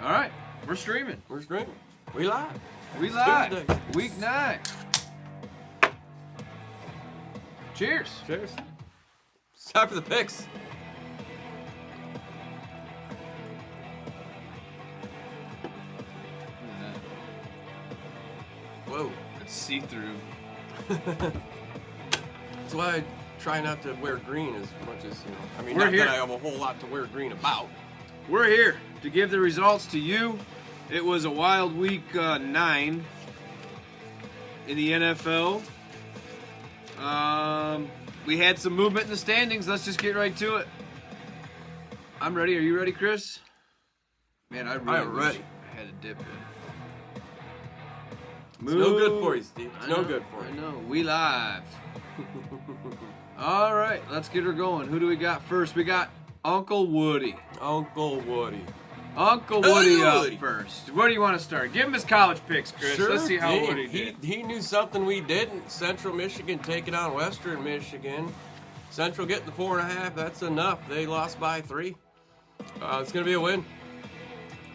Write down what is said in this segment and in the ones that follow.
All right, we're streaming. We're streaming. We live. We live. Tuesday. Week 9. Cheers. Cheers. It's time for the picks. Whoa. It's see-through. That's why I try not to wear green as much as, you know. I mean, We're not here. that I have a whole lot to wear green about. We're here to give the results to you. It was a wild week 9 in the NFL. We had some movement in the standings. Let's just get right to it. I'm ready. Are you ready, Chris? Man, I really am wish ready. I had a dip in. It's no good for you, Steve. It's no good for I you. know. We live. All right, let's get her going. Who do we got first? We got Uncle Woody. Uncle Woody. Uncle Woody up Woody. first. Where do you want to start? Give him his college picks, Chris. Sure Let's see how did. Woody did. He knew something we didn't. Central Michigan taking on Western Michigan. Central getting the 4.5. That's enough. They lost by 3. It's going to be a win.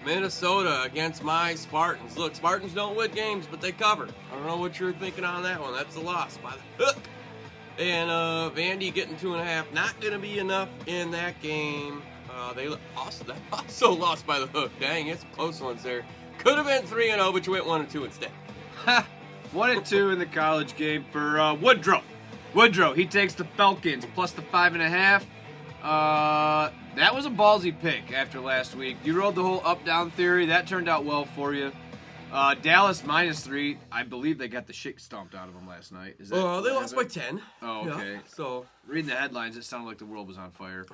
Minnesota against my Spartans. Look, Spartans don't win games, but they cover. I don't know what you're thinking on that one. That's a loss by the hook. And Vandy getting 2.5. Not going to be enough in that game. They also lost by the hook. Dang, it's close ones there. Could have been 3-0, but you went 1-2 instead. 1-2 in the college game for Woodrow. Woodrow, he takes the Falcons plus the 5.5. That was a ballsy pick after last week. You rode the whole up-down theory. That turned out well for you. Dallas -3. I believe they got the shit stomped out of them last night. Is that They what lost by happened? 10. Oh, okay. Yeah, so Reading the headlines, it sounded like the world was on fire.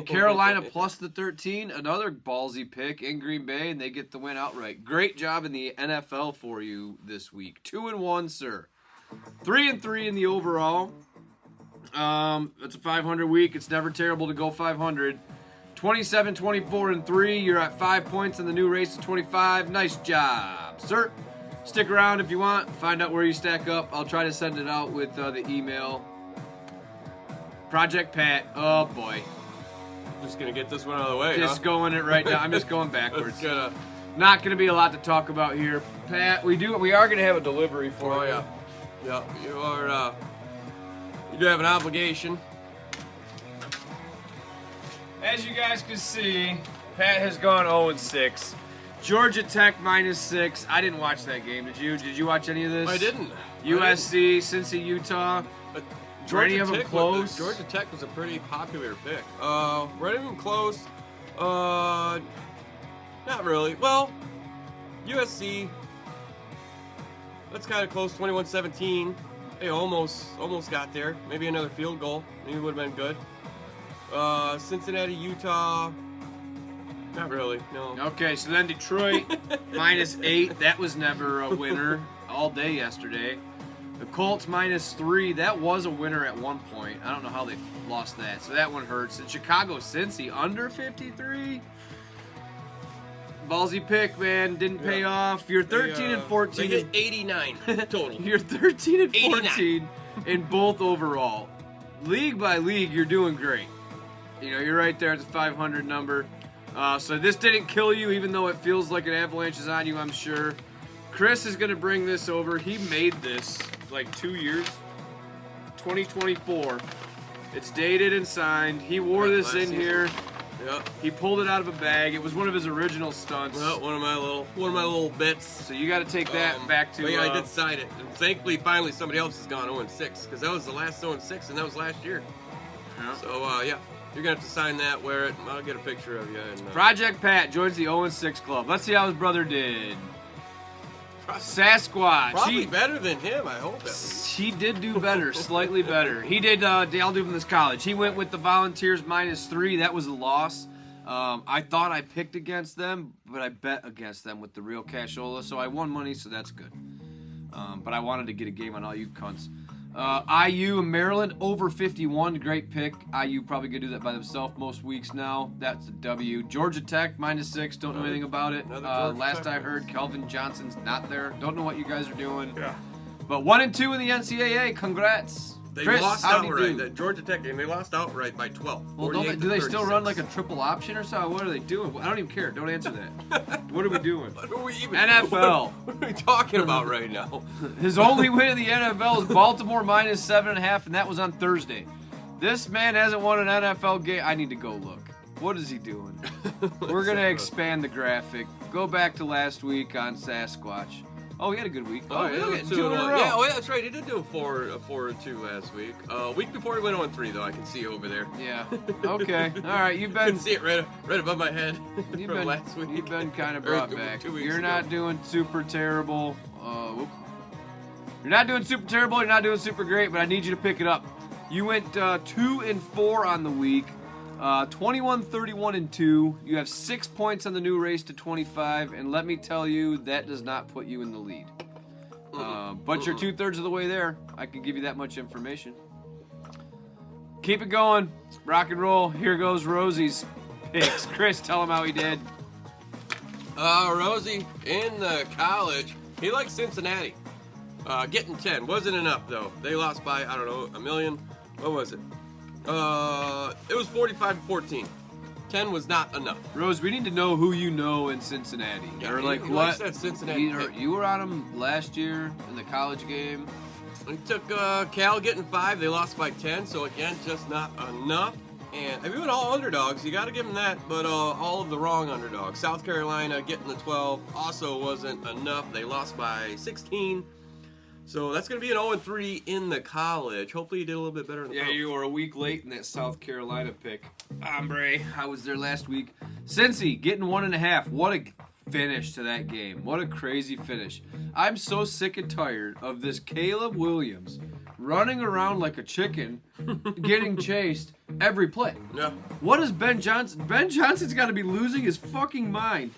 Carolina plus the 13. Another ballsy pick in Green Bay, and they get the win outright. Great job in the NFL for you this week. 2-1, sir. 3-3 in the overall. It's a 500 week. It's never terrible to go 500. 27, 24, and 3. You're at 5 points in the new race to 25. Nice job, sir. Stick around if you want. Find out where you stack up. I'll try to send it out with the email. Project Pat. Oh boy. just gonna get this one out of the way. Just going it right now. I'm just going backwards. It's gonna. Not going to be a lot to talk about here, Pat. We are going to have a delivery for Oh you. yeah. You are. You do have an obligation. As you guys can see, Pat has gone 0-6. Georgia Tech -6. I didn't watch that game. Did you? Did you watch any of this? I didn't. USC, Cincy, Utah. But Were any of them Tech close? Georgia Tech was a pretty popular pick. Were any of them close? Not really. Well, USC. That's kind of close. 21-17. They almost got there. Maybe another field goal. Maybe would have been good. Cincinnati, Utah. Not really. No. Okay, so then Detroit -8. That was never a winner all day yesterday. The Colts -3. That was a winner at one point. I don't know how they lost that. So that one hurts. And Chicago, Cincy under 53. Ballsy pick, man. Didn't pay off. You're 13 and 14. They hit 89 total. You're 13 and 89. 14 in both overall. League by league, you're doing great. You know, you're right there at the 500 number. So this didn't kill you, even though it feels like an avalanche is on you, I'm sure. Chris is going to bring this over. He made this like 2 years. 2024. It's dated and signed. He wore this last in season. here. Yep. He pulled it out of a bag. It was one of his original stunts. Well, one of my little bits. So you got to take that back to. But yeah, I did cite it. And thankfully, finally, somebody else has gone 0-6 because that was the last 0-6, and that was last year. Yeah. So yeah, you're gonna have to sign that, wear it, and I'll get a picture of you. And, Project Pat joins the 0-6 club. Let's see how his brother did. Sasquatch. Probably better than him. I hope at least. He did do better, slightly better. He did. I'll do from this college. He went with the Volunteers -3. That was a loss. I thought I picked against them, but I bet against them with the real cashola, so I won money, so that's good. But I wanted to get a game on all you cunts. IU and Maryland over 51, great pick. IU probably gonna do that by themselves most weeks now. That's a W. Georgia Tech -6. Don't know anything about it. Last I heard, Kelvin Johnson's not there. Don't know what you guys are doing. Yeah. But 1-2 in the NCAA. Congrats. They Chris, lost how'd he outright. do? The Georgia Tech game, they lost outright by 12. Well, do they still run like a triple option or something? What are they doing? I don't even care. Don't answer that. What are we doing? What are we even NFL. What are we talking about right now? His only win in the NFL is Baltimore minus 7.5, and that was on Thursday. This man hasn't won an NFL game. I need to go look. What is he doing? We're going to expand the graphic. Go back to last week on Sasquatch. Oh, he had a good week. Oh, yeah, look at 2 2 in a and 1. row. Yeah, oh, yeah, that's right. He did do a 4-2 last week. Week before he went 0-3, though. I can see over there. Yeah. Okay. All right. You've I been can see it right above my head from last week. You've been kind of Or brought 2 back. weeks You're ago. not doing super terrible. You're not doing super terrible. You're not doing super great, but I need you to pick it up. You went 2 and 4 on the week. 21, 31, and 2. You have 6 points on the new race to 25, and let me tell you, that does not put you in the lead. But you're 2/3 of the way there. I can give you that much information. Keep it going. Rock and roll. Here goes Rosie's picks. Chris, tell him how he did. Rosie, in the college, he likes Cincinnati. Getting 10. Wasn't enough, though. They lost by, I don't know, a million. What was it? It was 45-14. 10 was not enough. Rose, we need to know who you know in Cincinnati. Yeah, or he like likes what? that Cincinnati pick. You were on him last year in the college game. He took Cal getting 5. They lost by 10, so again, just not enough. And I mean, with all underdogs, you got to give them that, but all of the wrong underdogs. South Carolina getting the 12 also wasn't enough. They lost by 16. So that's going to be an 0-3 in the college. Hopefully you did a little bit better in the Yeah, pro. you were a week late in that South Carolina pick. Hombre, I was there last week. Cincy getting 1.5. What a finish to that game. What a crazy finish. I'm so sick and tired of this Caleb Williams running around like a chicken, getting chased every play. Yeah. What is Ben Johnson? Ben Johnson's got to be losing his fucking mind.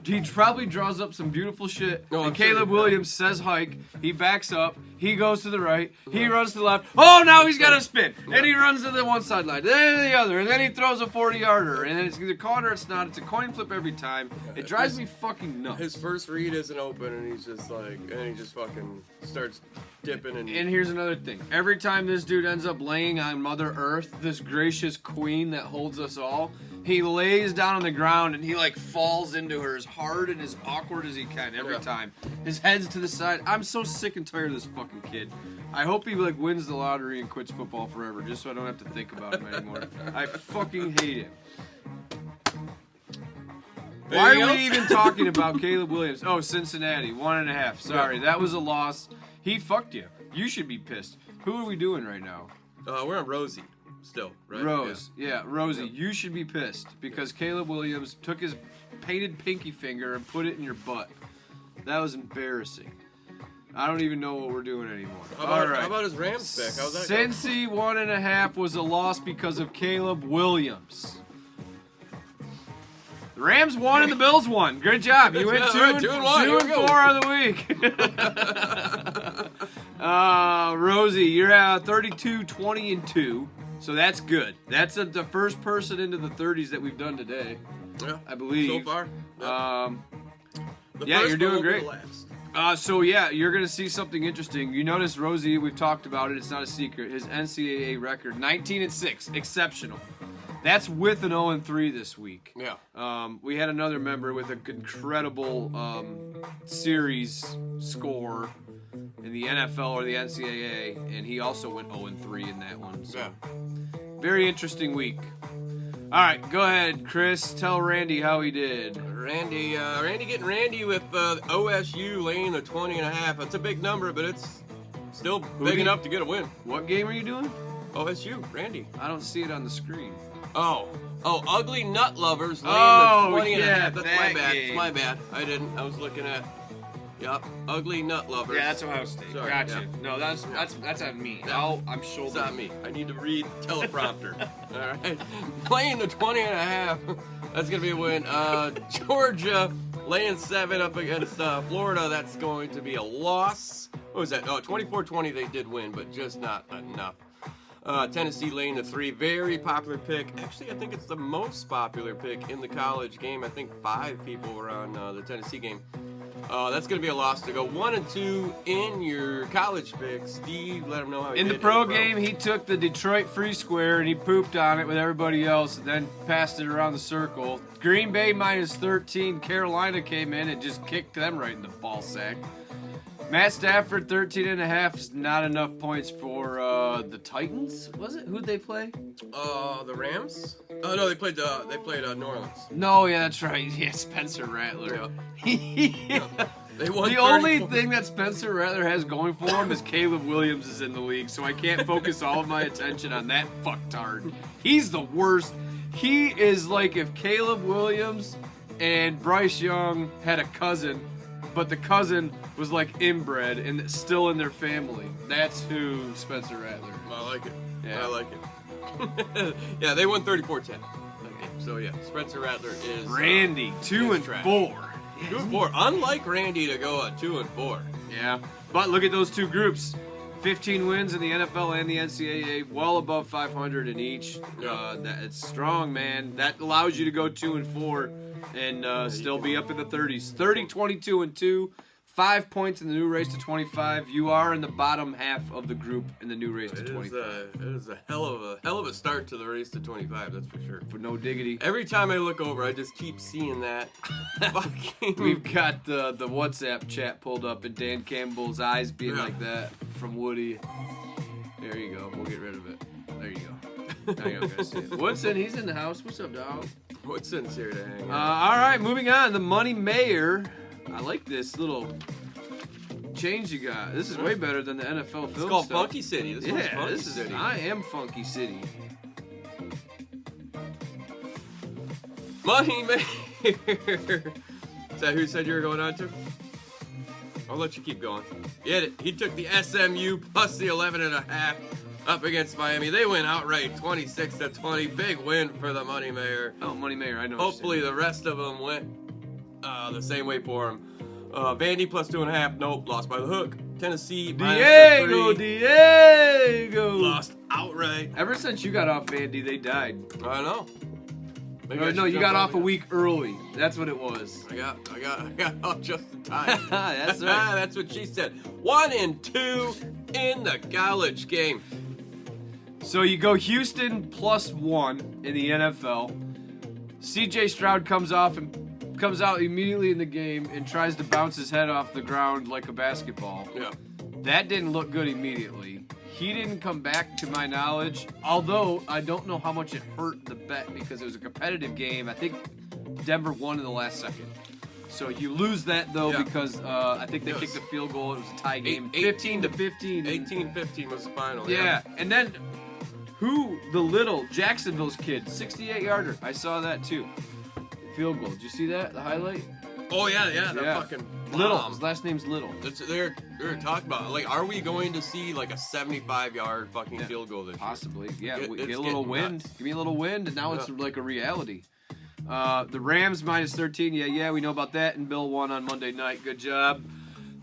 He probably draws up some beautiful shit. No, and I'm sure Caleb he does. Williams says hike. He backs up. He goes to the right. He runs to the left. Oh, now he's got to spin. And he runs to the one sideline, then to the other, and then he throws a 40-yarder. And then it's either caught or it's not. It's a coin flip every time. It drives me fucking nuts. His first read isn't open, and he's just like, and he just fucking starts dipping and. And here's another thing. Every time this dude ends up laying on Mother Earth, this gracious queen that holds us all, he lays down on the ground and he like falls into her as hard and as awkward as he can every Yeah. time. His head's to the side. I'm so sick and tired of this fucking kid. I hope he like wins the lottery and quits football forever, just so I don't have to think about him anymore. I fucking hate him. Why Anything are we else? even talking about Caleb Williams? Oh, Cincinnati, 1.5. Sorry, that was a loss. He fucked you. You should be pissed. Who are we doing right now? We're on Rosie still, right? Rose. Yeah, Rosie, Yep. you should be pissed because Caleb Williams took his painted pinky finger and put it in your butt. That was embarrassing. I don't even know what we're doing anymore. Yeah. How about, All right. how about his Rams pick? How's that going? Cincy 1.5 was a loss because of Caleb Williams. The Rams won and the Bills won. Good job. You went All 2 right, and 2 and 1. 2 Here and we go. 4 on the week. Rosie, you're at 32, 20, and 2. So that's good. That's the first person into the 30s that we've done today, Yeah. I believe. So far. Yeah. The yeah, first you're doing one will be great. the last. So yeah, you're gonna see something interesting. You notice Rosie, we've talked about it. It's not a secret. His NCAA record, 19-6, exceptional. That's with an 0-3 this week. Yeah. We had another member with an incredible series score in the NFL or the NCAA, and he also went 0-3 in that one. So Yeah. very interesting week. All right, go ahead, Chris. Tell Randy how he did. Randy getting Randy with OSU laying the 20.5. That's a big number, but it's still big did- enough to get a win. What game are you doing? OSU, Randy. I don't see it on the screen. Oh, ugly nut lovers laying Oh, the 20.5. yeah, That's that my bad. game. It's my bad. I didn't. I was looking at. Yep, ugly nut lovers. Ohio State. Sorry, gotcha. yeah. No, that's on me. Yeah. I'm It's shoulder. not me. I need to read the teleprompter. All right. Playing the 20.5. That's going to be a win. Georgia laying 7 up against Florida. That's going to be a loss. What was that? Oh, 24-20 they did win, but just not enough. Tennessee laying the 3. Very popular pick. Actually, I think it's the most popular pick in the college game. I think 5 people were on the Tennessee game. That's going to be a loss to go 1-2 in your college picks. Steve, let him know how he In the did pro game, he took the Detroit free square and he pooped on it with everybody else and then passed it around the circle. Green Bay minus 13. Carolina came in and just kicked them right in the ball sack. Matt Stafford, 13.5 is not enough points for the Titans. Was it? Who'd they play? The Rams? Oh no, they played New Orleans. No, yeah, that's right. Yeah, Spencer Rattler. Yeah. They won. The only thing that Spencer Rattler has going for him is Caleb Williams is in the league, so I can't focus all of my attention on that fucktard. He's the worst. He is like if Caleb Williams and Bryce Young had a cousin, but the cousin was like inbred and still in their family. That's who Spencer Rattler is. I like it. Yeah. I like it. Yeah, they won 34-10. Okay, so yeah, Spencer Rattler is Randy, 2 and trash. 4. 2-4. Unlike Randy to go 2-4. Yeah, but look at those two groups. 15 wins in the NFL and the NCAA, well above 500 in each. Yeah. It's strong, man. That allows you to go 2 and 4 and still be up in the 30s. 30, 22 and 2. 5 points in the new race to 25. You are in the bottom half of the group in the new race to 25. It is a hell of a start to the race to 25. That's for sure. For no diggity. Every time I look over, I just keep seeing that. Fucking. We've got the WhatsApp chat pulled up and Dan Campbell's eyes being like that from Woody. There you go. We'll get rid of it. There you go. Now you don't gotta see it. Woodson, he's in the house. What's up, dog? Woodson's here to hang out. All right, moving on. The Money Mayor. I like this little change you got. This is way better than the NFL film It's called stuff. Funky City. This one's Funky this is. City. I am Funky City. Money Mayor. Is that who said you were going on to? I'll let you keep going. Get it. He took the SMU plus the 11.5 up against Miami. They win outright 26-20. Big win for the Money Mayor. Oh, Money Mayor. I know. Hopefully the rest of them went the same way for him. Vandy plus 2.5. Nope. Lost by the hook. Tennessee Diego. lost outright. Ever since you got off Vandy, they died. I know. No, you got off a week early. That's what it was. I got off just in time. That's right. That's what she said. 1 and 2 in the college game. So you go Houston plus 1 in the NFL. CJ Stroud comes out immediately in the game and tries to bounce his head off the ground like a basketball. Yeah. That didn't look good immediately. He didn't come back to my knowledge, although I don't know how much it hurt the bet because it was a competitive game. I think Denver won in the last second. So you lose that, though, because I think they kicked a field goal. It was a tie game. 15-15. 18-15 was the final. Yeah. And then Jacksonville's kid, 68-yarder. I saw that, too. Field goal. Did you see that? The highlight? Oh, yeah. That fucking Little. bomb. His last name's Little. They're talking about, like, are we going to see, like, a 75-yard fucking field goal this year? Possibly. Yeah, It's get a little getting wind. nuts. Give me a little wind, and now it's like a reality. The Rams minus 13. Yeah, we know about that. And Bill won on Monday night. Good job.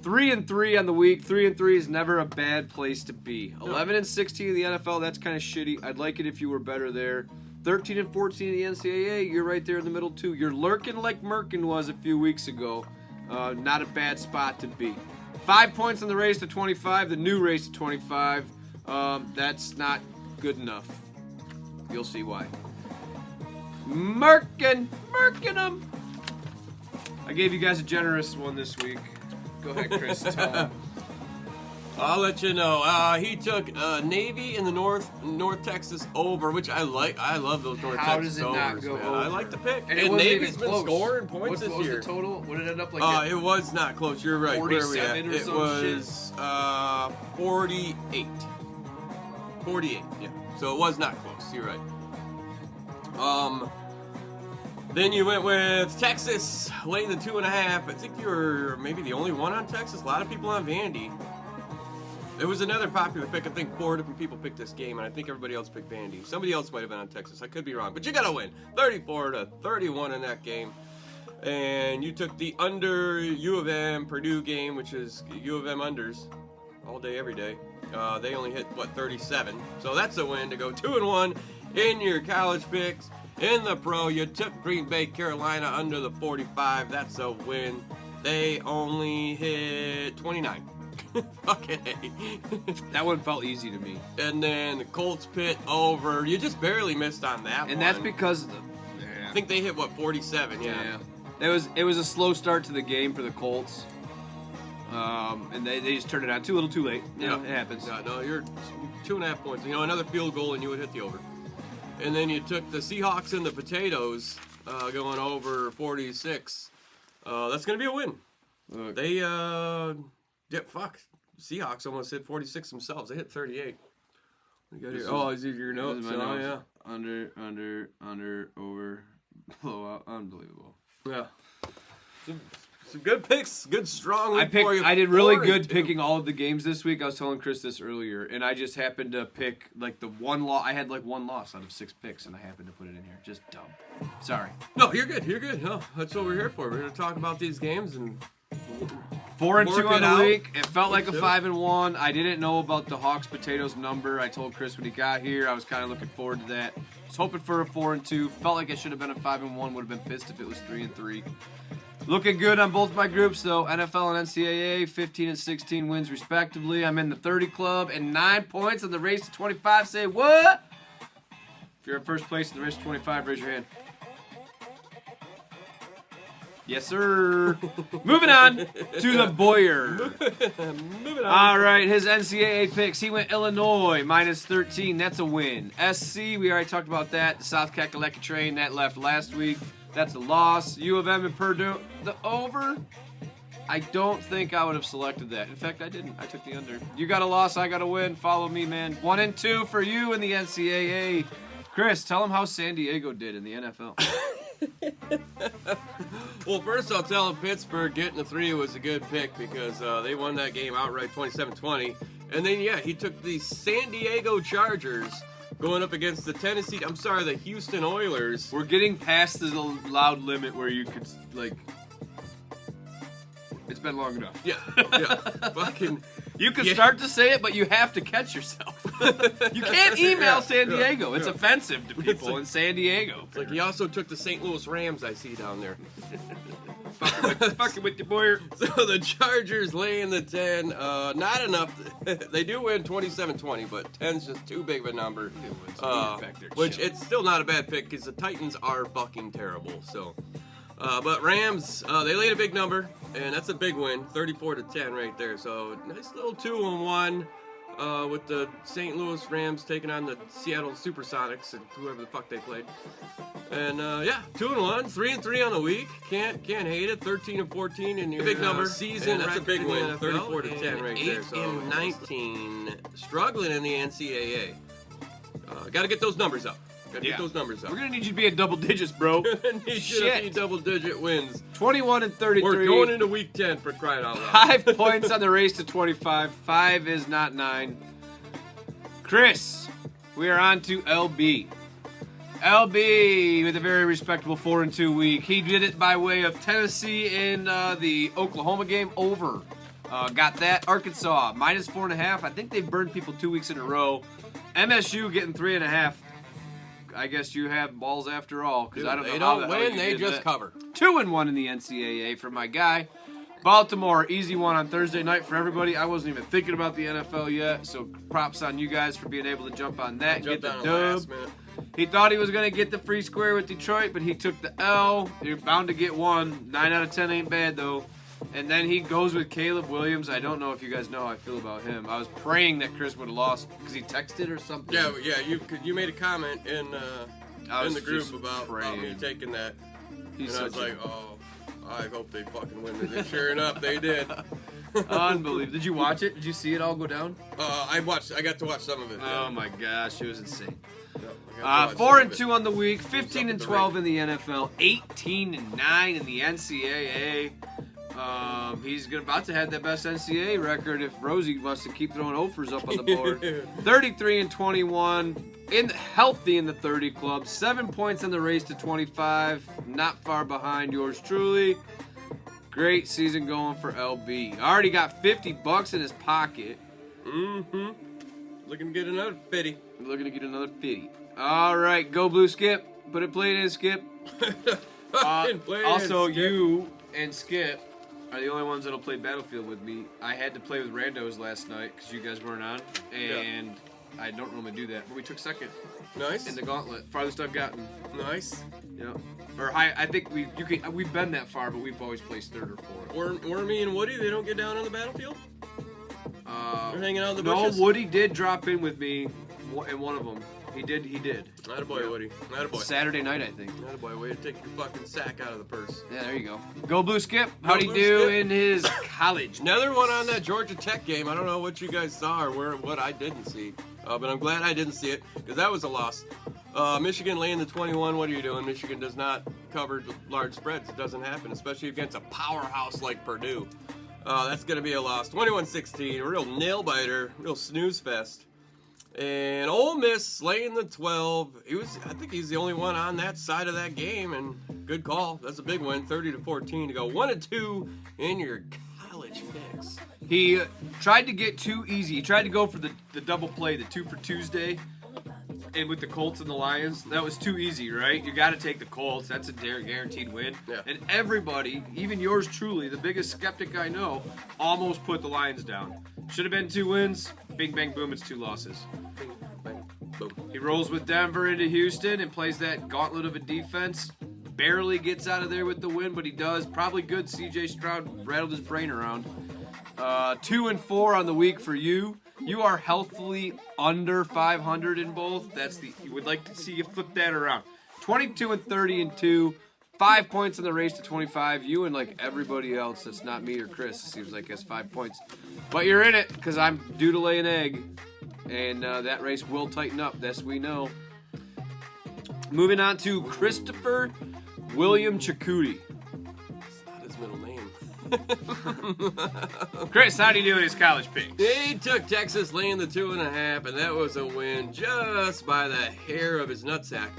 3-3 on the week. 3-3 is never a bad place to be. 11-16 in the NFL. That's kind of shitty. I'd like it if you were better there. 13-14 in the NCAA. You're right there in the middle too. You're lurking like Merkin was a few weeks ago. Not a bad spot to be. 5 points on the race to 25. The new race to 25. That's not good enough. You'll see why. Merkin 'em. I gave you guys a generous one this week. Go ahead, Chris. Tell 'em. I'll let you know. He took Navy in the North Texas over, which I like. I love those North How Texas does it not overs, go man. over? I like the pick. And it And wasn't Navy's even been close. scoring points What this was year. the total? What did it end up like? It was not close. You're right. Where are we at? 47 or It some was 48. 48. Yeah. So it was not close. You're right. Then you went with Texas, laying the 2.5. I think you were maybe the only one on Texas. A lot of people on Vandy. There was another popular pick. I think 4 different people picked this game, and I think everybody else picked Vandy. Somebody else might have been on Texas. I could be wrong, but you got to win. 34-31 in that game. And you took the under U of M Purdue game, which is U of M unders all day, every day. They only hit, 37. So that's a win to go 2-1 in your college picks. In the pro, you took Green Bay, Carolina under the 45. That's a win. They only hit 29. Fucking A. That one felt easy to me. And then the Colts pit over. You just barely missed on that one. And that's because I think they hit, what, 47? Yeah. It was a slow start to the game for the Colts. And they just turned it on too little too late. You know, it happens. Yeah, no, you're 2.5 points. You know, another field goal and you would hit the over. And then you took the Seahawks and the Potatoes going over 46. That's going to be a win. Look. They, Seahawks almost hit 46 themselves. They hit 38. What do you got here? Oh, is it your notes? This is my Oh, notes. yeah. Under, over, blowout. Unbelievable. Yeah. Some good picks. Good, strong week for you. I did really 4-2. good picking all of the games this week. I was telling Chris this earlier, and I just happened to pick like the one loss. I had like one loss out of 6 picks, and I happened to put it in here. Just dumb. Sorry. No, you're good. You're good. No, that's what we're here for. We're here to talk about these games and 4-2 Work on it the out. week. It felt like a 4-2. 5-1. I didn't know about the Hawks Potatoes number. I told Chris when he got here. I was kind of looking forward to that. I was hoping for a 4-2. Felt like it should have been a 5-1. Would have been pissed if it was 3-3. Looking good on both my groups though. NFL and NCAA, 15 and 16 wins respectively. I'm in the 30 club and 9 points on the race to 25. Say what? If you're in first place in the race to 25, raise your hand. Yes, sir. Moving on to the Boyer. moving on. All right, his NCAA picks. He went Illinois, minus 13. That's a win. SC, we already talked about that. The South Kakalaki train, that left last week. That's a loss. U of M and Purdue, the over. I don't think I would have selected that. In fact, I didn't. I took the under. You got a loss, I got a win. Follow me, man. 1-2 for you in the NCAA. Chris, tell them how San Diego did in the NFL. Well, first I'll tell him Pittsburgh getting the 3 was a good pick because they won that game outright 27-20. And then, yeah, he took the San Diego Chargers going up against the Houston Oilers. We're getting past the loud limit where you could, like, it's been long enough. Yeah. Fucking. You can start to say it, but you have to catch yourself. You can't email San Diego. It's offensive to people in San Diego. It's like he also took the St. Louis Rams I see down there. Fucking with the Boyer. So the Chargers laying the 10. Not enough. They do win 27-20, but 10's just too big of a number. Which it's still not a bad pick because the Titans are fucking terrible. So, but Rams, they laid a big number, and that's a big win, 34-10 right there. So nice little 2-1 with the St. Louis Rams taking on the Seattle Supersonics and whoever the fuck they played. And yeah, 2-1, 3-3 on the week. Can't hate it. 13-14 in your big number season. That's a big win. 34-10 right there. So 8-19, struggling in the NCAA. Got to get those numbers up. Get those numbers up. We're gonna need you to be in double digits, bro. Need you to be double-digit wins. 21 and 33. We're going into week 10 for crying out loud. 5 points on the race to 25. 5 is not 9. Chris, we are on to LB. LB with a very respectable 4-2 week. He did it by way of Tennessee in the Oklahoma game over. Got that. Arkansas minus 4.5. I think they've burned people 2 weeks in a row. MSU getting 3.5. I guess you have balls after all because I don't know. They how don't the hell win. you They did just that. cover. 2-1 in the NCAA for my guy. Baltimore, easy one on Thursday night for everybody. I wasn't even thinking about the NFL yet, so props on you guys for being able to jump on that, get the dub. He thought he was going to get the free square with Detroit, but he took the L. You're bound to get one. 9 out of 10 ain't bad, though. And then he goes with Caleb Williams. I don't know if you guys know how I feel about him. I was praying that Chris would have lost because he texted or something. Yeah. You made a comment in the group just about me taking that. And I was like, oh, I hope they fucking win this. And sure enough, they did. Unbelievable. Did you watch it? Did you see it all go down? I got to watch some of it. Oh my gosh, it was insane. Yep, 4-2 on the week, 15 and 12 in the NFL, 18 and 9 in the NCAA. He's about to have that best NCAA record if Rosie wants to keep throwing offers up on the board. 33 and 21, healthy in the 30 club, 7 points in the race to 25, not far behind yours truly. Great season going for LB. Already got $50 in his pocket. Mm-hmm. Looking to get another 50. Looking to get another 50. All right, go blue, Skip. Put it played in, Skip. Fucking play it, Also, Skip. you and Skip are the only ones that'll play Battlefield with me. I had to play with randos last night because you guys weren't on, and I don't normally do that. But we took second Nice. in the gauntlet, farthest I've gotten. Nice. Yeah, or I think we've been that far, but we've always placed third or fourth. Wormy and Woody, they don't get down on the battlefield? They're hanging out in the No, bushes? Woody did drop in with me in one of them. He did. Attaboy, Woody. Attaboy. Saturday night, I think. Attaboy, way to take your fucking sack out of the purse. Yeah, there you go. Go Blue Skip. How'd he Blue do Skip. in his college? Another one on that Georgia Tech game. I don't know what you guys saw or what I didn't see. But I'm glad I didn't see it because that was a loss. Michigan laying the 21. What are you doing? Michigan does not cover large spreads. It doesn't happen, especially against a powerhouse like Purdue. That's going to be a loss. 21-16. A real nail-biter. Real snooze fest. And Ole Miss laying the 12. I think he's the only one on that side of that game, and good call. That's a big win, 30-14 to go 1-2 in your college picks. He tried to get too easy. He tried to go for the double play, the 2 for Tuesday, and with the Colts and the Lions. That was too easy, right? You got to take the Colts. That's a guaranteed win. Yeah. And everybody, even yours truly, the biggest skeptic I know, almost put the Lions down. Should have been 2 wins. Bing, bang, boom, it's 2 losses. Bing, bang, boom. He rolls with Denver into Houston and plays that gauntlet of a defense. Barely gets out of there with the win, but he does. Probably good. C.J. Stroud rattled his brain around. 2-4 on the week for you. You are healthily under 500 in both. You would like to see you flip that around. 22-30-2. 5 points in the race to 25. You and like everybody else that's not me or Chris, it seems like has 5 points. But you're in it because I'm due to lay an egg. And that race will tighten up. This we know. Moving on to Christopher William Chakouti. That's not his middle name. Chris, how do you do in his college picks? He took Texas laying the 2.5, and that was a win just by the hair of his nutsack.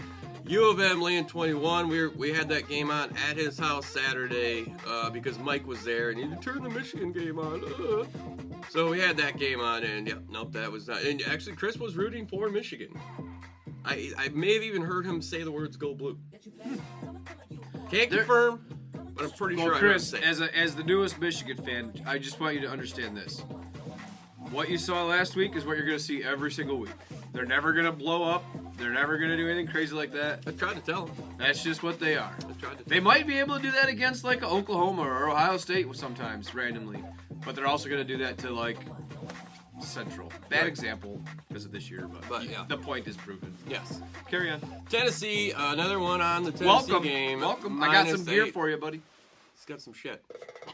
U of M laying 21. We had that game on at his house Saturday because Mike was there, and he turned the Michigan game on. So we had that game on, and nope, that was not. And actually, Chris was rooting for Michigan. I may have even heard him say the words "Go Blue." Can't confirm, but I'm pretty sure. Chris, I heard him say. as the newest Michigan fan, I just want you to understand this. What you saw last week is what you're going to see every single week. They're never going to blow up. They're never going to do anything crazy like that. I tried to tell him. That's just what they are. They They might be able to do that against like Oklahoma or Ohio State sometimes randomly, but they're also going to do that to like Central. Bad Right. example because of this year, but yeah. the point is proven. Yes. Carry on. Tennessee, another one on the Tennessee game. Welcome. I got some gear -8. for you, buddy. It's got some shit.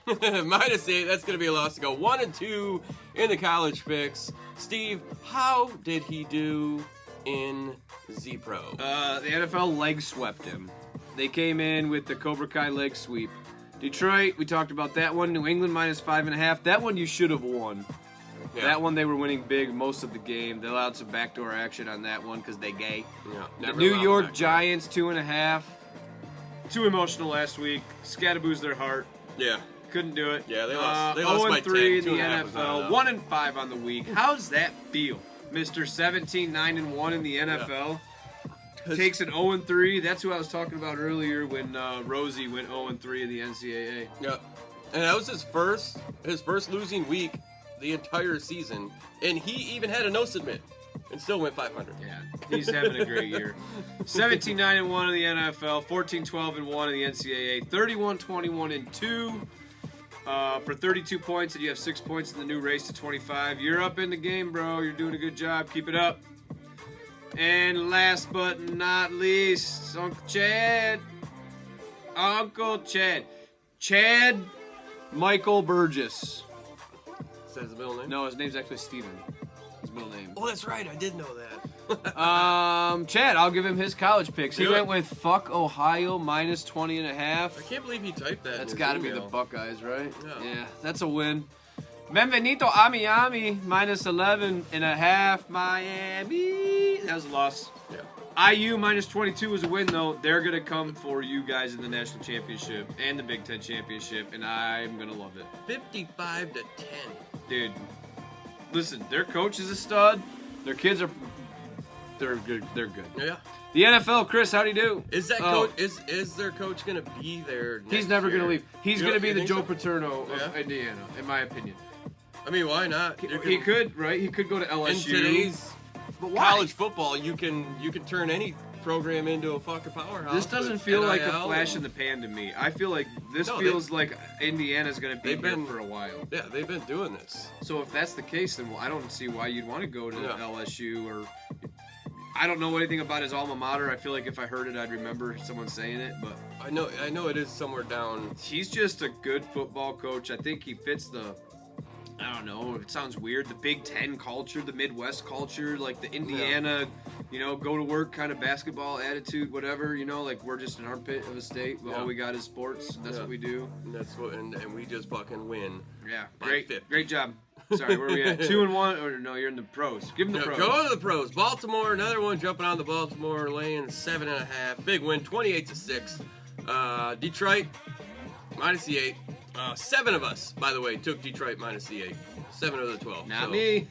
-8. That's going to be a loss to go 1-2 in the college picks. Steve, how did he do in Z-Pro? The NFL leg swept him. They came in with the Cobra Kai leg sweep. Detroit, we talked about that one. New England -5.5. That one you should have won. Yeah. That one they were winning big most of the game. They allowed some backdoor action on that one because they gay. Yeah, The never New allowed York back. Giants 2.5. Too emotional last week. Scatterboos their heart. Yeah. Couldn't do it. Yeah, they lost by 0-3 in 10. the 2.5 was not NFL. enough. 1-5 on the week. How's that feel, Mr. 17-9-1 in the NFL? Takes an 0-3. That's who I was talking about earlier when Rosie went 0-3 in the NCAA. Yeah. And that was his first losing week the entire season. And he even had a no submit and still went 500. Yeah, he's having a great year. 17-9-1 in the NFL, 14-12-1 in the NCAA, 31-21-2 for 32 points, and you have 6 points in the new race to 25. You're up in the game, bro. You're doing a good job. Keep it up. And last but not least, Uncle Chad. Chad Michael Burgess. Is that his middle name? No, his name's actually Steven. His middle name. Oh, that's right. I did know that. Chad, I'll give him his college picks. He Do it. went with fuck Ohio -20.5. I can't believe he typed that. That's in his got to be the email. Buckeyes, right? Yeah. That's a win. Benvenuto a Miami -11.5. Miami. That was a loss. Yeah. IU -22 was a win, though. They're going to come for you guys in the national championship and the Big Ten championship, and I'm going to love it. 55-10. Dude, listen, their coach is a stud. Their kids are they're good. They're good. Yeah. The NFL, Chris, how do you do? Is that coach? Is their coach gonna be there? He's never going gonna leave. He's gonna be the Joe so? Paterno of Yeah. Indiana, in my opinion. I mean, why not? He could, right? He could go to In LSU. today's But why? college football, you can turn any program into a fucking powerhouse. This doesn't with feel like a NIL flash in and- the pan to me. I feel like this No, feels like Indiana's going to be they've here been- for a while. Yeah, they've been doing this. So if that's the case, then I don't see why you'd want to go to Yeah. LSU or. I don't know anything about his alma mater. I feel like if I heard it, I'd remember someone saying it. But I know it is somewhere down. he's just a good football coach. I think he fits the. I don't know. It sounds weird. The Big Ten culture, the Midwest culture, like the Indiana, go to work kind of basketball attitude, whatever. Like we're just an armpit of a state. Yeah. All we got is sports. And that's Yeah. what we do. And that's what, and we just fucking win. Yeah, By great, 50. great job. Sorry, where are we at? 2-1, or no? You're in the pros. Give them the Yeah, pros. go to the pros. Baltimore, another one jumping on the Baltimore lane, 7.5. Big win, 28-6. Detroit, minus the 8. 7 of us, by the way, took Detroit minus the 8. 7 of the 12. Not So, me.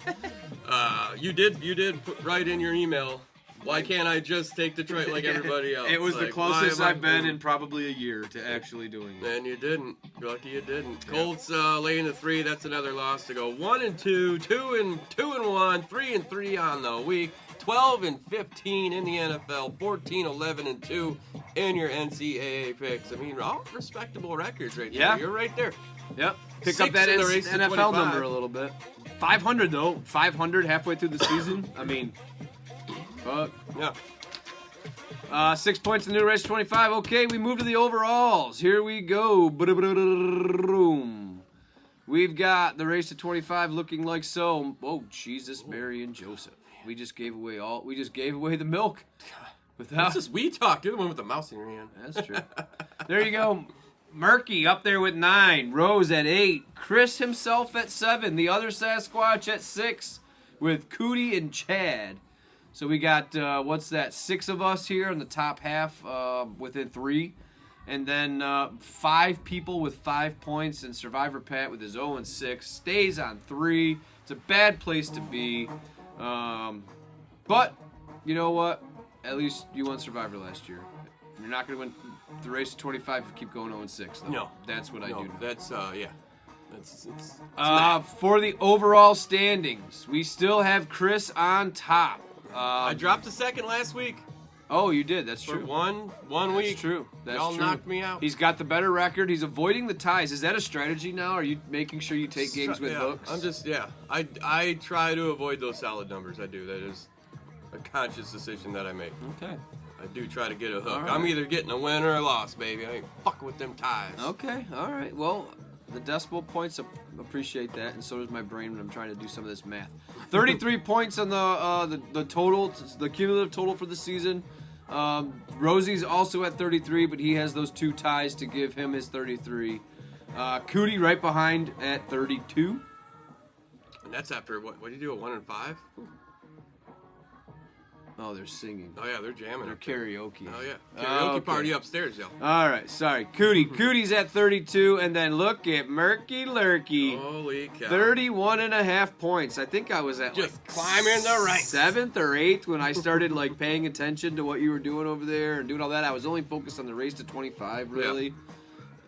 You did put right in your email. Why can't I just take Detroit like everybody else? It was the Like, closest why am I I've been doing- in probably a year to actually doing it. And you didn't. You're lucky you didn't. Colts laying the 3. That's another loss to go 1-2, 2-1, 3-3 on the week, 12-15 in the NFL, 14-11-2 in your NCAA picks. I mean, all respectable records right there. Yeah. You're right there. Yep. Pick 6 up that in the race to NFL 25. number a little bit. 500 though. 500 halfway through the season. I mean, fuck. Yeah. 6 points in the new race 25. Okay, we move to the overalls. Here we go. Boom. We've got the race to 25 looking like so. Oh, Jesus, Mary, and Joseph. We just gave away the milk. Without. This is We Talk. You're the one with the mouse in your hand. That's true. There you go. Murky up there with 9. Rose at 8. Chris himself at 7. The other Sasquatch at 6 with Cootie and Chad. So we got, 6 of us here in the top half within 3. And then 5 people with 5 points. And Survivor Pat with his 0-6 stays on 3. It's a bad place to be. But, you know what? At least you won Survivor last year. You're not going to win the race to 25 if you keep going 0-6. Though. No. That's what I do. That's, yeah. It's For the overall standings, we still have Chris on top. I dropped a second last week. Oh, you did. That's For true. one That's week. true. That's Y'all true. knocked me out. He's got the better record. He's avoiding the ties. Is that a strategy now? Are you making sure you take games with yeah, hooks? I'm just I try to avoid those solid numbers. I do. That is a conscious decision that I make. Okay. I do try to get a hook. All right. I'm either getting a win or a loss, baby. I ain't fucking with them ties. Okay. All right. Well, the decimal points appreciate that, and so does my brain when I'm trying to do some of this math. 33 points on the total, the cumulative total for the season. Rosie's also at 33, but he has those 2 ties to give him his 33. Cootie right behind at 32. And that's after what? What do you do? A 1 and 5? Oh, they're singing. Oh yeah, they're jamming. They're up there. karaoke. Oh yeah, karaoke Okay. party upstairs, y'all. All right, sorry. Cootie's at 32, and then look at Murky Lurky. Holy cow! 31.5 points. I think I was at Just climbing the ranks. 7th or 8th when I started like paying attention to what you were doing over there and doing all that. I was only focused on the race to 25, really.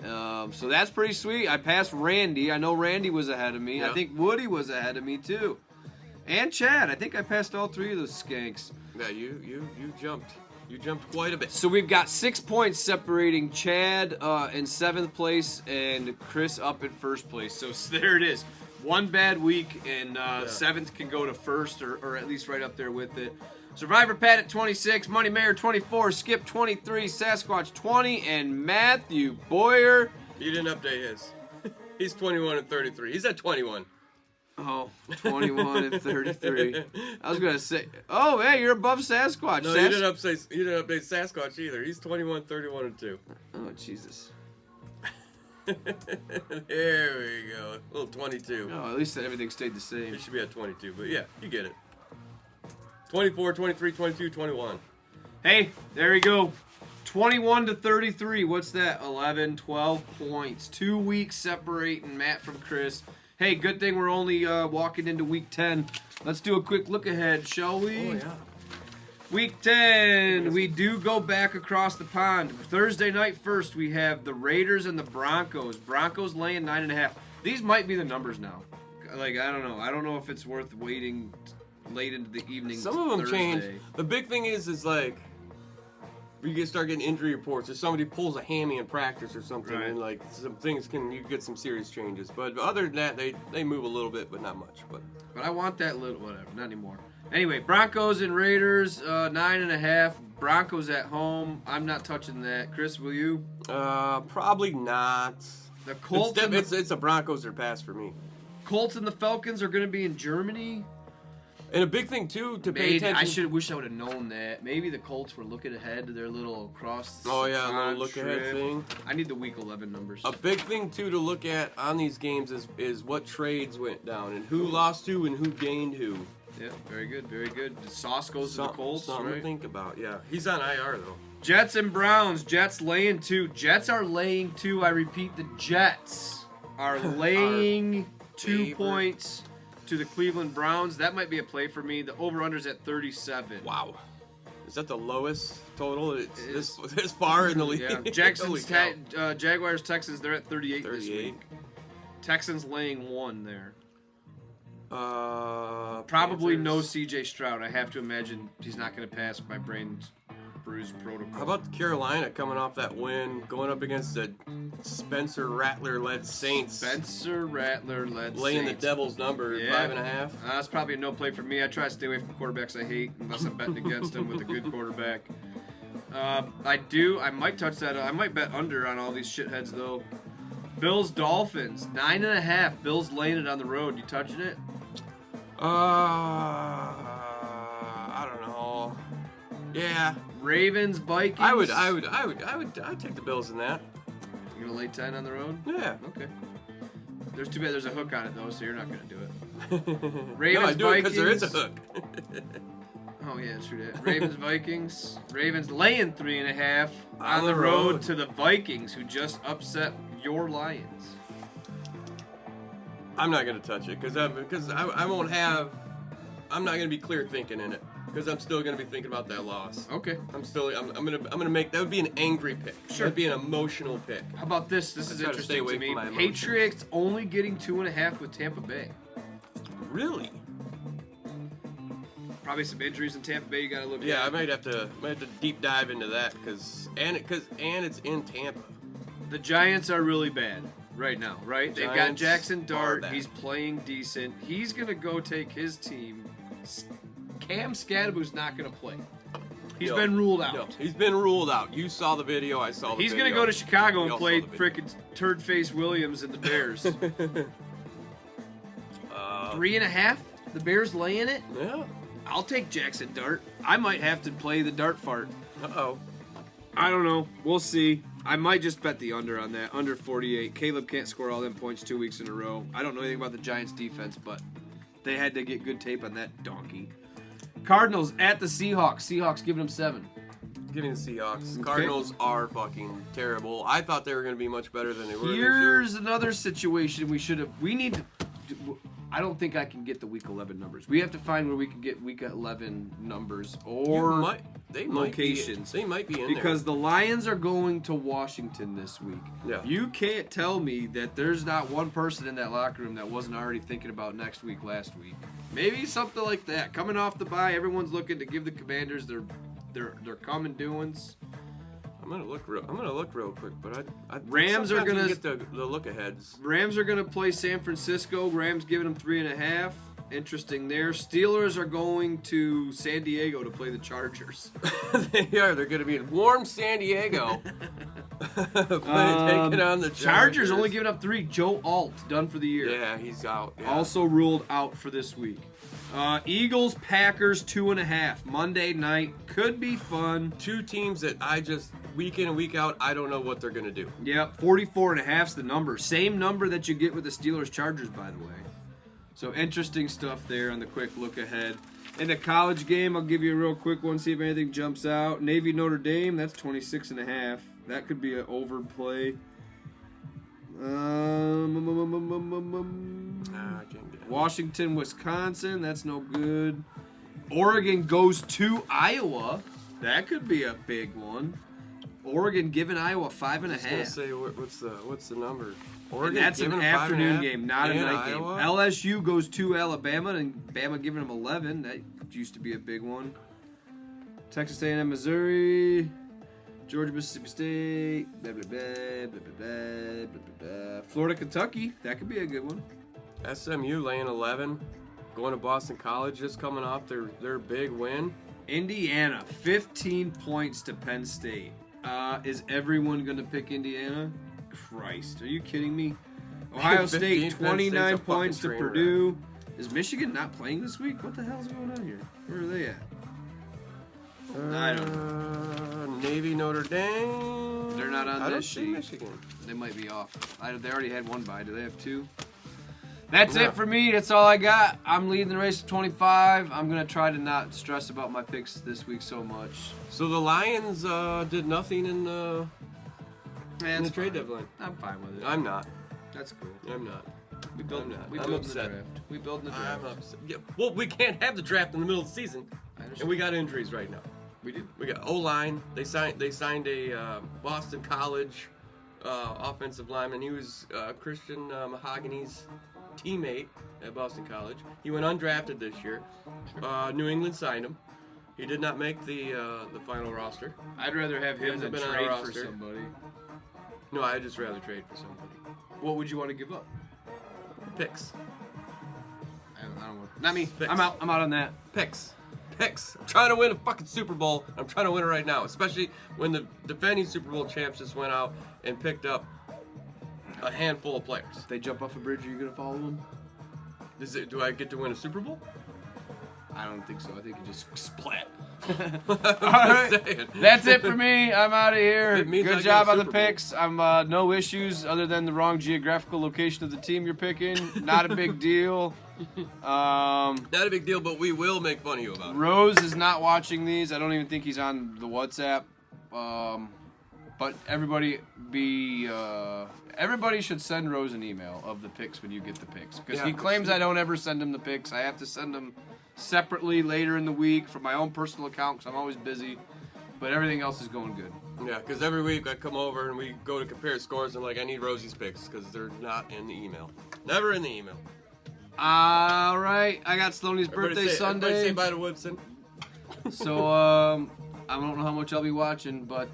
So that's pretty sweet. I passed Randy. I know Randy was ahead of me. Yeah. I think Woody was ahead of me too, and Chad. I think I passed all 3 of those skanks. Yeah, you jumped. You jumped quite a bit. So we've got 6 points separating Chad in 7th place and Chris up in 1st place. So there it is. One bad week, and 7th can go to 1st, or at least right up there with it. Survivor Pat at 26, Money Mayor 24, Skip 23, Sasquatch 20, and Matthew Boyer. You didn't update his. He's 21 and 33. He's at 21. Oh, 21 and 33. I was going to say, oh, hey, you're above Sasquatch. No, you didn't update Sasquatch either. He's 21, 31, and 2. Oh, Jesus. There we go. A little 22. Oh, at least everything stayed the same. He should be at 22, but yeah, you get it. 24, 23, 22, 21. Hey, there we go. 21 to 33. What's that? 11, 12 points. 2 weeks separating Matt from Chris. Hey, good thing we're only walking into week 10. Let's do a quick look ahead, shall we? Oh, yeah. Week 10, we do go back across the pond. Thursday night first, we have the Raiders and the Broncos. Broncos laying 9.5. These might be the numbers now. Like, I don't know. I don't know if it's worth waiting late into the evening. Some of them Thursday. change. The big thing is like, you start getting injury reports, or somebody pulls a hammy in practice or something, Right. and like some things you get some serious changes. But other than that, they move a little bit, but not much. But I want that little, whatever, not anymore. Anyway, Broncos and Raiders, 9.5. Broncos at home. I'm not touching that. Chris, will you? probably not. The Colts. It's a Broncos or pass for me. Colts and the Falcons are going to be in Germany. And a big thing too to pay Maybe, attention. wish I would have known that. Maybe the Colts were looking ahead to their little cross. Oh yeah, a little look ahead trip. thing. I need the Week 11 numbers. A big thing too to look at on these games is what trades went down and who lost who and who gained who. Yeah, very good, very good. The Sauce goes to the Colts, Something to right? think about. Yeah, he's on IR though. Jets and Browns. Jets laying 2. Jets are laying 2. I repeat, the Jets are laying 2 favorite. points to the Cleveland Browns. That might be a play for me. The over-under's at 37. Wow. Is that the lowest total it's It this far in the league? Yeah, Holy Jackson's cow. Jaguars, Texans, they're at 38 this 38. week. Texans laying 1 there. Probably Probably no CJ Stroud. I have to imagine he's not going to pass my brain's bruise protocol. How about Carolina coming off that win, going up against the Spencer Rattler-led Saints, Spencer Rattler led laying Saints. the Devil's number at Yeah. 5.5? That's probably a no play for me. I try to stay away from quarterbacks I hate unless I'm betting against them with a good quarterback. I might touch that. I might bet under on all these shitheads though. Bills Dolphins 9.5. Bills laying it on the road. You touching it? I don't know. Yeah, Ravens Vikings. I'd take the Bills in that. You gonna lay 10 on the road? Yeah. Okay. There's too bad there's a hook on it though, so you're not gonna do it. No, Ravens I do it because there is a Vikings. hook. Oh yeah, true that. Ravens Vikings. Ravens laying 3.5 on the the road road. to the Vikings, who just upset your Lions. I'm not gonna touch it because I won't have. I'm not gonna be clear thinking in it because I'm still gonna be thinking about that loss. Okay. I'm gonna make that would be an angry pick. Sure. That'd be an emotional pick. How about this? This is try to stay interesting away to me. from my emotions. Patriots only getting 2.5 with Tampa Bay. Really? Probably some injuries in Tampa Bay. You got to look. Yeah, I at. might have to deep dive into that because it's in Tampa. The Giants are really bad right now, right? They've got Giants Jackson are Dart. bad. He's playing decent. He's gonna go take his team. Cam Scadaboo's not gonna play. He's No. been ruled out. No, he's been ruled out. You saw the video. I saw the He's video. gonna go to Chicago We and all play saw the video. frickin' turd face Williams and the Bears. 3.5. 3.5. The Bears laying it. Yeah. I'll take Jackson Dart. I might have to play the Dart fart. Uh-oh. I don't know. We'll see. I might just bet the under on that. Under 48. Caleb can't score all them points 2 weeks in a row. I don't know anything about the Giants defense, but they had to get good tape on that donkey. Cardinals at the Seahawks. Seahawks giving them 7. Give me the Seahawks. Okay. Cardinals are fucking terrible. I thought they were going to be much better than they were this year. Here's another situation we need to. I don't think I can get the Week 11 numbers. We have to find where we can get Week 11 numbers or They locations. might be in because the Lions are going to Washington this week. Yeah. You can't tell me that there's not one person in that locker room that wasn't already thinking about next week, last week. Maybe something like that. Coming off the bye, everyone's looking to give the Commanders their coming doings. I'm gonna look real quick, but I Rams are sometimes you gonna- get the look aheads. Rams are going to play San Francisco. Rams giving them 3.5. Interesting there. Steelers are going to San Diego to play the Chargers. They are. They're going to be in warm San Diego, taking on the Chargers only giving up 3. Joe Alt done for the year. Yeah, he's out. Yeah. Also ruled out for this week. Eagles, Packers, 2.5. Monday night. Could be fun. two teams that I just week in and week out, I don't know what they're gonna do. Yep, 44.5's the number. Same number that you get with the Steelers Chargers, by the way. So interesting stuff there on the quick look ahead. In the college game, I'll give you a real quick one, see if anything jumps out. Navy Notre Dame, that's 26.5. That could be an overplay. I can't get it. Washington, Wisconsin, that's no good. Oregon goes to Iowa. That could be a big one. Oregon giving Iowa 5.5. I was gonna say what's the number? And Oregon that's an giving 5.5 afternoon game, not a in night Iowa? game. LSU goes to Alabama, and Bama giving them 11. That used to be a big one. Texas A&M, Missouri, Georgia, Mississippi State, blah, blah, blah, blah, blah, blah, blah, blah. Florida, Kentucky. That could be a good one. SMU laying 11, going to Boston College, just coming off their big win. Indiana, 15 points to Penn State. Is everyone going to pick Indiana? Christ, are you kidding me? Ohio 15, State, Penn State's 29 a points to fucking train Purdue. Is Michigan not playing this week? What the hell's going on here? Where are they at? I don't know. Navy, Notre Dame. They're not on I don't this see sheet. Michigan. They might be off. They already had one bye. Do they have two? That's No. it for me. That's all I got. I'm leading the race of 25. I'm going to try to not stress about my picks this week so much. So the Lions did nothing in the trade deadline. I'm fine with it. I'm not. That's cool. I'm not. We build, I'm not. we I'm build the upset. draft. We build the draft. I'm upset. Yeah, well, we can't have the draft in the middle of the season, I understand. and we got injuries right now. We did. We got O-line. They signed a Boston College offensive lineman. He was Christian Mahogany's teammate at Boston College. He went undrafted this year. New England signed him. He did not make the final roster. I'd rather have him hasn't than been on trade our for roster. somebody. No, I'd just rather trade for somebody. What would you want to give up? Picks. I don't want. Not me. Picks. I'm out. I'm out on that. Picks. I'm trying to win a fucking Super Bowl. I'm trying to win it right now, especially when the defending Super Bowl champs just went out and picked up a handful of players. If they jump off a bridge, are you gonna follow them? Do I get to win a Super Bowl? I don't think so. I think you just splat. I'm All just right. saying. That's it for me. I'm out of here. It means I Good get job a on the Super Bowl. picks. I'm no issues other than the wrong geographical location of the team you're picking. Not a big deal. Not a big deal, but we will make fun of you about it. Rose is not watching these. I don't even think he's on the WhatsApp. But everybody should send Rose an email of the picks when you get the picks. Because he Yeah. claims I don't ever send him the picks. I have to send them separately later in the week from my own personal account because I'm always busy. But everything else is going good. Yeah, because every week I come over and we go to compare scores and I need Rosie's picks because they're not in the email. Never in the email. All right. I got Sloaney's birthday Everybody Sunday. say bye to Woodson. So I don't know how much I'll be watching, but